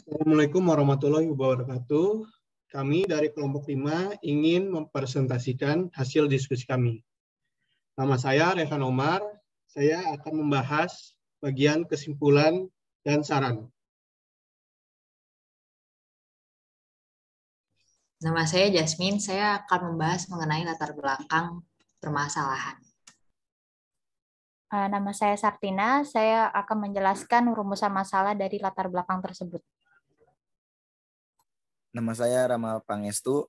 Assalamualaikum warahmatullahi wabarakatuh. Kami dari kelompok 5 ingin mempresentasikan hasil diskusi kami. Nama saya Rehan Omar. Saya akan membahas bagian kesimpulan dan saran. Nama saya Jasmine, saya akan membahas mengenai latar belakang permasalahan. Nama saya Sartina, saya akan menjelaskan rumusan masalah dari latar belakang tersebut. Nama saya Rama Pangestu,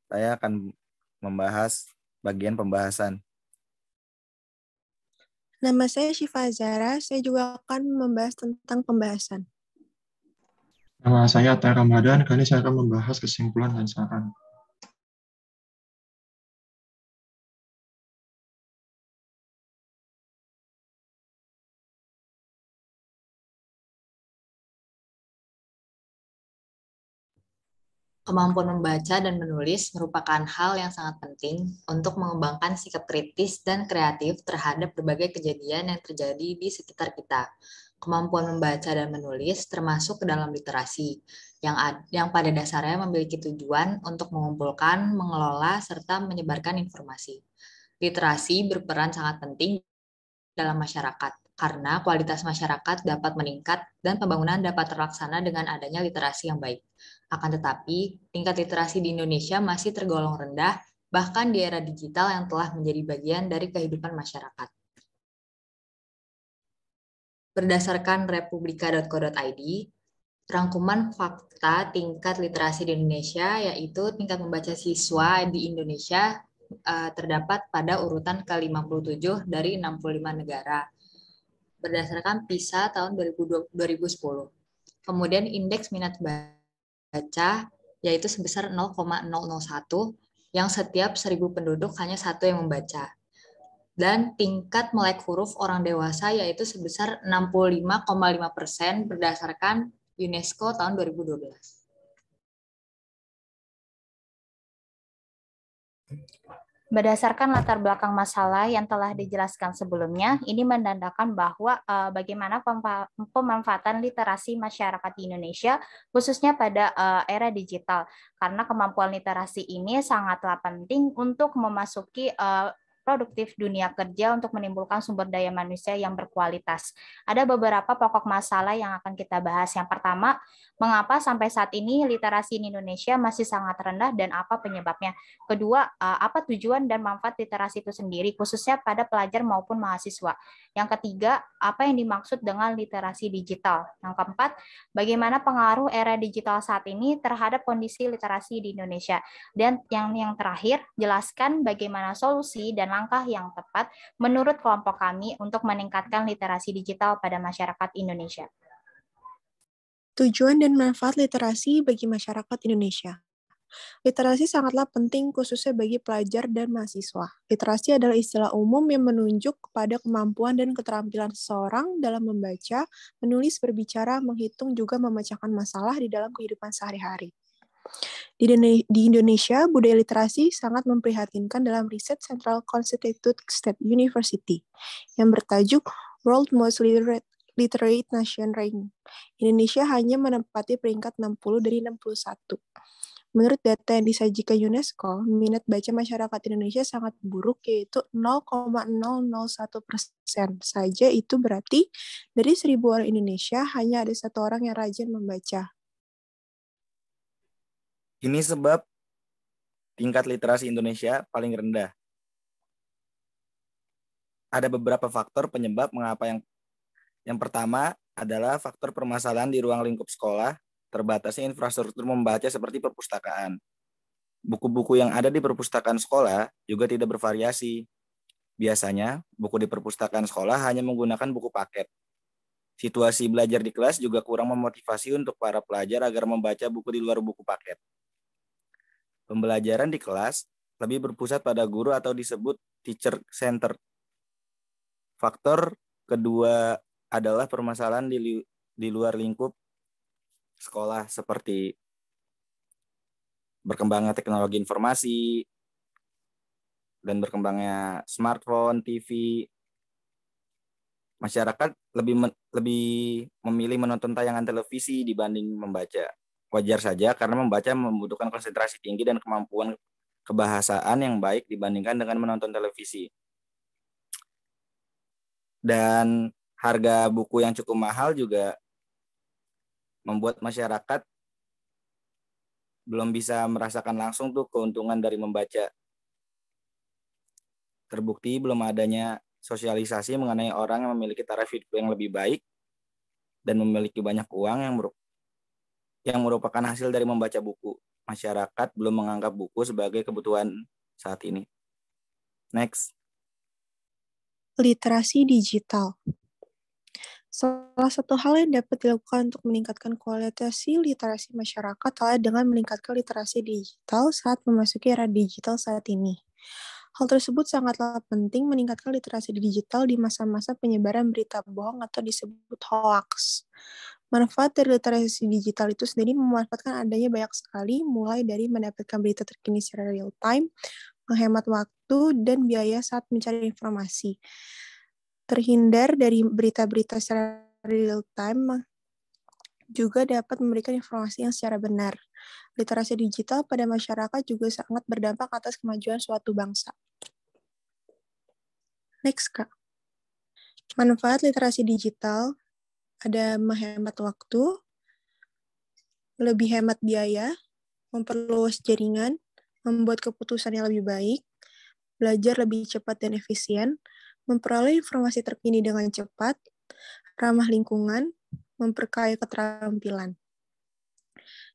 saya akan membahas bagian pembahasan. Nama saya Syifa Zara, saya juga akan membahas tentang pembahasan. Nama saya Atta Ramadan, kali ini saya akan membahas kesimpulan dan saran. Kemampuan membaca dan menulis merupakan hal yang sangat penting untuk mengembangkan sikap kritis dan kreatif terhadap berbagai kejadian yang terjadi di sekitar kita. Kemampuan membaca dan menulis termasuk ke dalam literasi, yang pada dasarnya memiliki tujuan untuk mengumpulkan, mengelola, serta menyebarkan informasi. Literasi berperan sangat penting dalam masyarakat, karena kualitas masyarakat dapat meningkat dan pembangunan dapat terlaksana dengan adanya literasi yang baik. Akan tetapi, tingkat literasi di Indonesia masih tergolong rendah, bahkan di era digital yang telah menjadi bagian dari kehidupan masyarakat. Berdasarkan republika.co.id, rangkuman fakta tingkat literasi di Indonesia, yaitu tingkat membaca siswa di Indonesia terdapat pada urutan ke-57 dari 65 negara. Berdasarkan PISA tahun 2010. Kemudian indeks minat baca yaitu sebesar 0,001 yang setiap 1.000 penduduk hanya satu yang membaca. Dan tingkat melek huruf orang dewasa yaitu sebesar 65,5% berdasarkan UNESCO tahun 2012. Berdasarkan latar belakang masalah yang telah dijelaskan sebelumnya, ini menandakan bahwa bagaimana pemanfaatan literasi masyarakat di Indonesia, khususnya pada era digital. Karena kemampuan literasi ini sangatlah penting untuk memasuki produktif dunia kerja untuk menimbulkan sumber daya manusia yang berkualitas. Ada beberapa pokok masalah yang akan kita bahas. Yang pertama, mengapa sampai saat ini literasi di Indonesia masih sangat rendah dan apa penyebabnya? Kedua, apa tujuan dan manfaat literasi itu sendiri, khususnya pada pelajar maupun mahasiswa? Yang ketiga, apa yang dimaksud dengan literasi digital? Yang keempat, bagaimana pengaruh era digital saat ini terhadap kondisi literasi di Indonesia? Dan yang terakhir, jelaskan bagaimana solusi dan langkah yang tepat menurut kelompok kami untuk meningkatkan literasi digital pada masyarakat Indonesia. Tujuan dan manfaat literasi bagi masyarakat Indonesia. Literasi sangatlah penting khususnya bagi pelajar dan mahasiswa. Literasi adalah istilah umum yang menunjuk kepada kemampuan dan keterampilan seseorang dalam membaca, menulis, berbicara, menghitung, juga memecahkan masalah di dalam kehidupan sehari-hari. Di Indonesia, budaya literasi sangat memprihatinkan dalam riset Central Constitute State University yang bertajuk World Most Literate Nation Ranking. Indonesia hanya menempati peringkat 60 dari 61. Menurut data yang disajikan UNESCO, minat baca masyarakat Indonesia sangat buruk, yaitu 0,001% saja. Itu berarti dari 1.000 orang Indonesia hanya ada 1 orang yang rajin membaca. Ini sebab tingkat literasi Indonesia paling rendah. Ada beberapa faktor penyebab mengapa. Yang pertama adalah faktor permasalahan di ruang lingkup sekolah, terbatasnya infrastruktur membaca seperti perpustakaan. Buku-buku yang ada di perpustakaan sekolah juga tidak bervariasi. Biasanya, buku di perpustakaan sekolah hanya menggunakan buku paket. Situasi belajar di kelas juga kurang memotivasi untuk para pelajar agar membaca buku di luar buku paket. Pembelajaran di kelas lebih berpusat pada guru atau disebut teacher center. Faktor kedua adalah permasalahan di luar lingkup sekolah seperti berkembangnya teknologi informasi dan berkembangnya smartphone, TV. Masyarakat lebih memilih menonton tayangan televisi dibanding membaca. Wajar saja karena membaca membutuhkan konsentrasi tinggi dan kemampuan kebahasaan yang baik dibandingkan dengan menonton televisi. Dan harga buku yang cukup mahal juga membuat masyarakat belum bisa merasakan langsung tuh keuntungan dari membaca. Terbukti belum adanya sosialisasi mengenai orang yang memiliki taraf hidup yang lebih baik dan memiliki banyak uang yang merupakan hasil dari membaca buku. Masyarakat belum menganggap buku sebagai kebutuhan saat ini. Next. Literasi digital. Salah satu hal yang dapat dilakukan untuk meningkatkan kualitas literasi masyarakat adalah dengan meningkatkan literasi digital saat memasuki era digital saat ini. Hal tersebut sangatlah penting meningkatkan literasi digital di masa-masa penyebaran berita bohong atau disebut hoax. Manfaat dari literasi digital itu sendiri memanfaatkan adanya banyak sekali, mulai dari mendapatkan berita terkini secara real time, menghemat waktu dan biaya saat mencari informasi, terhindar dari berita-berita secara real time, juga dapat memberikan informasi yang secara benar. Literasi digital pada masyarakat juga sangat berdampak atas kemajuan suatu bangsa. Next, Kak. Manfaat literasi digital ada menghemat waktu, lebih hemat biaya, memperluas jaringan, membuat keputusan yang lebih baik, belajar lebih cepat dan efisien, memperoleh informasi terkini dengan cepat, ramah lingkungan, memperkaya keterampilan.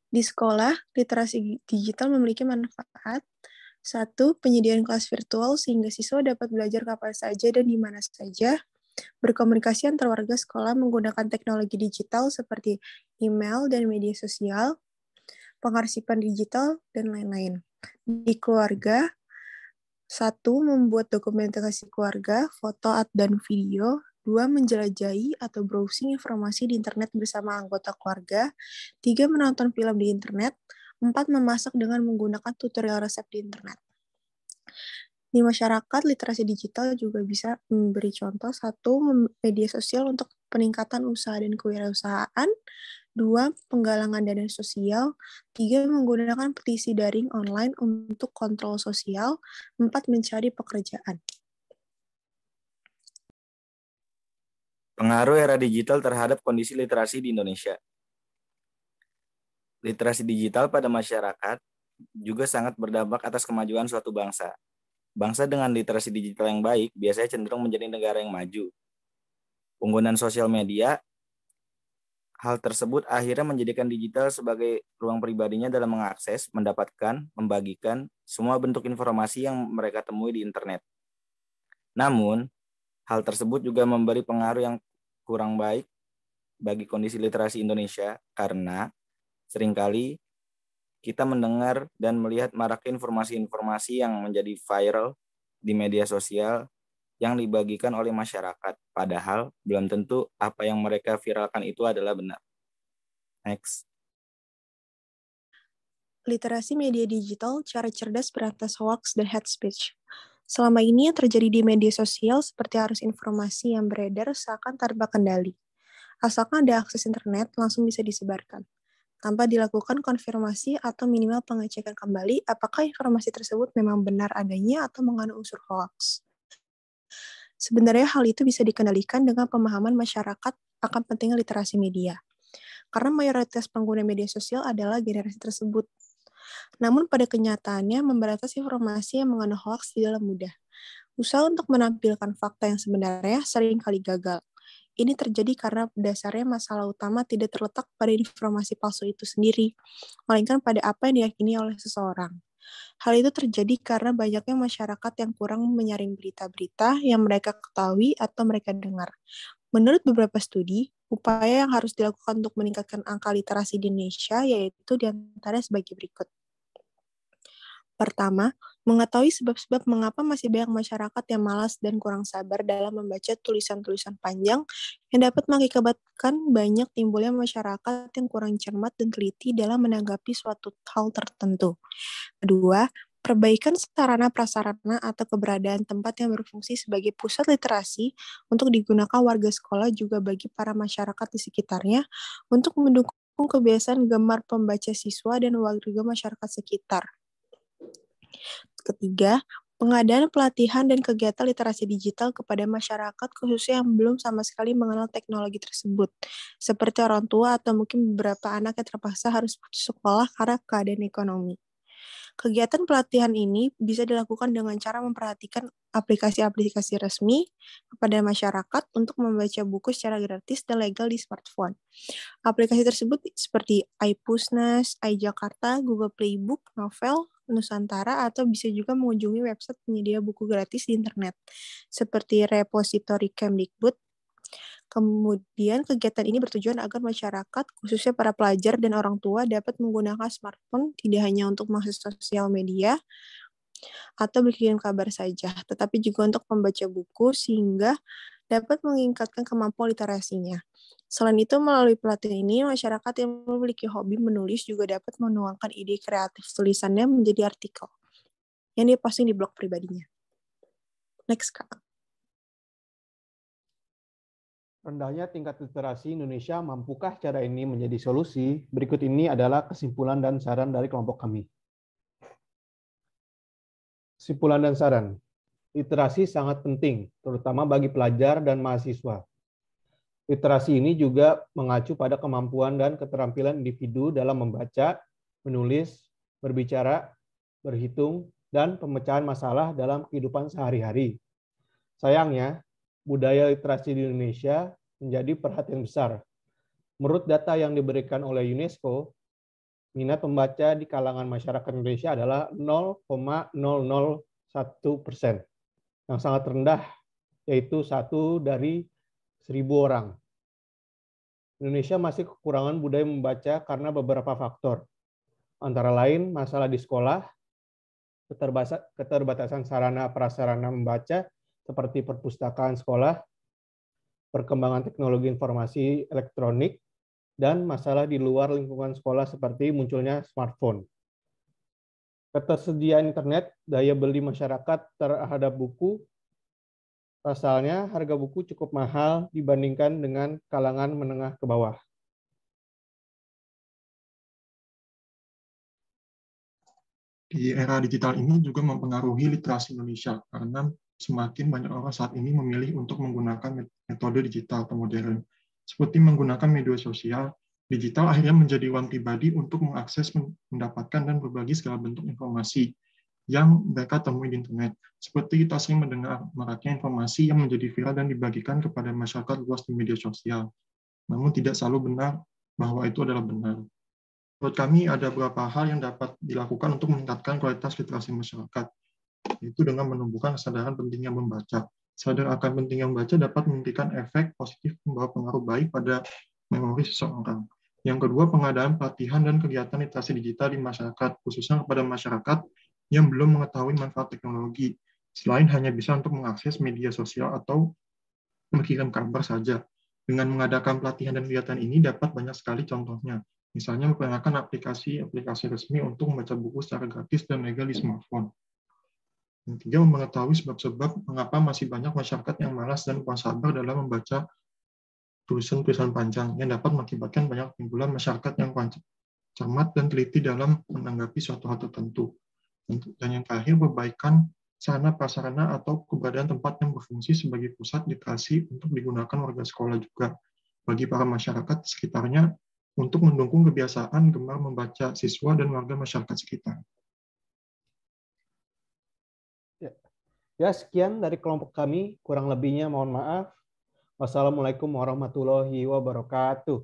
Di sekolah, literasi digital memiliki manfaat. 1. Penyediaan kelas virtual sehingga siswa dapat belajar kapan saja dan di mana saja. Berkomunikasi antar warga sekolah menggunakan teknologi digital seperti email dan media sosial, pengarsipan digital, dan lain-lain. Di keluarga, 1. Membuat dokumentasi keluarga, foto dan video. 2. Menjelajahi atau browsing informasi di internet bersama anggota keluarga. 3. Menonton film di internet. 4. Memasak dengan menggunakan tutorial resep di internet. Di masyarakat, literasi digital juga bisa memberi contoh. 1. Media sosial untuk peningkatan usaha dan kewirausahaan. 2. Penggalangan dana sosial. 3. Menggunakan petisi daring online untuk kontrol sosial. 4. Mencari pekerjaan. Pengaruh era digital terhadap kondisi literasi di Indonesia. Literasi digital pada masyarakat juga sangat berdampak atas kemajuan suatu bangsa. Bangsa dengan literasi digital yang baik biasanya cenderung menjadi negara yang maju. Penggunaan sosial media, hal tersebut akhirnya menjadikan digital sebagai ruang pribadinya dalam mengakses, mendapatkan, membagikan semua bentuk informasi yang mereka temui di internet. Namun, hal tersebut juga memberi pengaruh yang kurang baik bagi kondisi literasi Indonesia karena seringkali kita mendengar dan melihat maraknya informasi-informasi yang menjadi viral di media sosial yang dibagikan oleh masyarakat, padahal belum tentu apa yang mereka viralkan itu adalah benar. Next. Literasi media digital, cara cerdas berantas hoax dan hate speech. Selama ini yang terjadi di media sosial seperti arus informasi yang beredar seakan tanpa kendali. Asalkan ada akses internet, langsung bisa disebarkan, tanpa dilakukan konfirmasi atau minimal pengecekan kembali apakah informasi tersebut memang benar adanya atau mengandung unsur hoax. Sebenarnya hal itu bisa dikendalikan dengan pemahaman masyarakat akan pentingnya literasi media, karena mayoritas pengguna media sosial adalah generasi tersebut. Namun pada kenyataannya, memberantas informasi yang mengandung hoax tidaklah mudah. Usaha untuk menampilkan fakta yang sebenarnya sering kali gagal. Ini terjadi karena dasarnya masalah utama tidak terletak pada informasi palsu itu sendiri, melainkan pada apa yang diyakini oleh seseorang. Hal itu terjadi karena banyaknya masyarakat yang kurang menyaring berita-berita yang mereka ketahui atau mereka dengar. Menurut beberapa studi, upaya yang harus dilakukan untuk meningkatkan angka literasi di Indonesia yaitu diantaranya sebagai berikut. Pertama, mengetahui sebab-sebab mengapa masih banyak masyarakat yang malas dan kurang sabar dalam membaca tulisan-tulisan panjang yang dapat mengakibatkan banyak timbulnya masyarakat yang kurang cermat dan teliti dalam menanggapi suatu hal tertentu. Kedua, Perbaikan sarana prasarana atau keberadaan tempat yang berfungsi sebagai pusat literasi untuk digunakan warga sekolah juga bagi para masyarakat di sekitarnya untuk mendukung kebiasaan gemar pembaca siswa dan warga masyarakat sekitar. Ketiga, pengadaan pelatihan dan kegiatan literasi digital kepada masyarakat khususnya yang belum sama sekali mengenal teknologi tersebut, seperti orang tua atau mungkin beberapa anak yang terpaksa harus putus sekolah karena keadaan ekonomi. Kegiatan pelatihan ini bisa dilakukan dengan cara memperhatikan aplikasi-aplikasi resmi kepada masyarakat untuk membaca buku secara gratis dan legal di smartphone. Aplikasi tersebut seperti iPusnas, iJakarta, Google Playbook, Novel, Nusantara, atau bisa juga mengunjungi website penyedia buku gratis di internet, seperti repositori Kemdikbud. Kemudian kegiatan ini bertujuan agar masyarakat, khususnya para pelajar dan orang tua, dapat menggunakan smartphone tidak hanya untuk mengakses sosial media atau berkirim kabar saja, tetapi juga untuk membaca buku sehingga dapat meningkatkan kemampuan literasinya. Selain itu, melalui pelatihan ini, masyarakat yang memiliki hobi menulis juga dapat menuangkan ide kreatif tulisannya menjadi artikel yang diposting di blog pribadinya. Next, Kak. Rendahnya tingkat literasi Indonesia, mampukah cara ini menjadi solusi? Berikut ini adalah kesimpulan dan saran dari kelompok kami. Kesimpulan dan saran. Literasi sangat penting, terutama bagi pelajar dan mahasiswa. Literasi ini juga mengacu pada kemampuan dan keterampilan individu dalam membaca, menulis, berbicara, berhitung, dan pemecahan masalah dalam kehidupan sehari-hari. Sayangnya, budaya literasi di Indonesia menjadi perhatian besar. Menurut data yang diberikan oleh UNESCO, minat pembaca di kalangan masyarakat Indonesia adalah 0,001%, yang sangat rendah, yaitu 1 dari 1.000 orang. Indonesia masih kekurangan budaya membaca karena beberapa faktor, antara lain masalah di sekolah, keterbatasan sarana prasarana membaca, seperti perpustakaan sekolah, perkembangan teknologi informasi elektronik, dan masalah di luar lingkungan sekolah seperti munculnya smartphone. Ketersediaan internet, daya beli masyarakat terhadap buku, pasalnya harga buku cukup mahal dibandingkan dengan kalangan menengah ke bawah. Di era digital ini juga mempengaruhi literasi Indonesia, karena semakin banyak orang saat ini memilih untuk menggunakan metode digital atau modern, seperti menggunakan media sosial. Digital akhirnya menjadi ruang pribadi untuk mengakses, mendapatkan, dan berbagi segala bentuk informasi yang mereka temui di internet. Seperti kita sering mendengar maraknya informasi yang menjadi viral dan dibagikan kepada masyarakat luas di media sosial. Namun tidak selalu benar bahwa itu adalah benar. Menurut kami ada beberapa hal yang dapat dilakukan untuk meningkatkan kualitas literasi masyarakat, yaitu dengan menumbuhkan kesadaran pentingnya membaca. Sadar akan pentingnya membaca dapat memberikan efek positif membawa pengaruh baik pada memori seseorang. Yang kedua, pengadaan pelatihan dan kegiatan literasi digital di masyarakat, khususnya kepada masyarakat yang belum mengetahui manfaat teknologi, selain hanya bisa untuk mengakses media sosial atau mengirim kabar saja. Dengan mengadakan pelatihan dan kegiatan ini dapat banyak sekali contohnya. Misalnya menggunakan aplikasi resmi untuk membaca buku secara gratis dan legal di smartphone. Yang ketiga, mengetahui sebab-sebab mengapa masih banyak masyarakat yang malas dan kurang sabar dalam membaca tulisan-tulisan panjang yang dapat mengakibatkan banyak timbulan masyarakat yang kurang cermat dan teliti dalam menanggapi suatu hal tertentu. Dan yang terakhir, perbaikan sarana prasarana atau keberadaan tempat yang berfungsi sebagai pusat literasi untuk digunakan warga sekolah juga bagi para masyarakat sekitarnya untuk mendukung kebiasaan gemar membaca siswa dan warga masyarakat sekitar. Ya, sekian dari kelompok kami. Kurang lebihnya mohon maaf. Wassalamualaikum warahmatullahi wabarakatuh.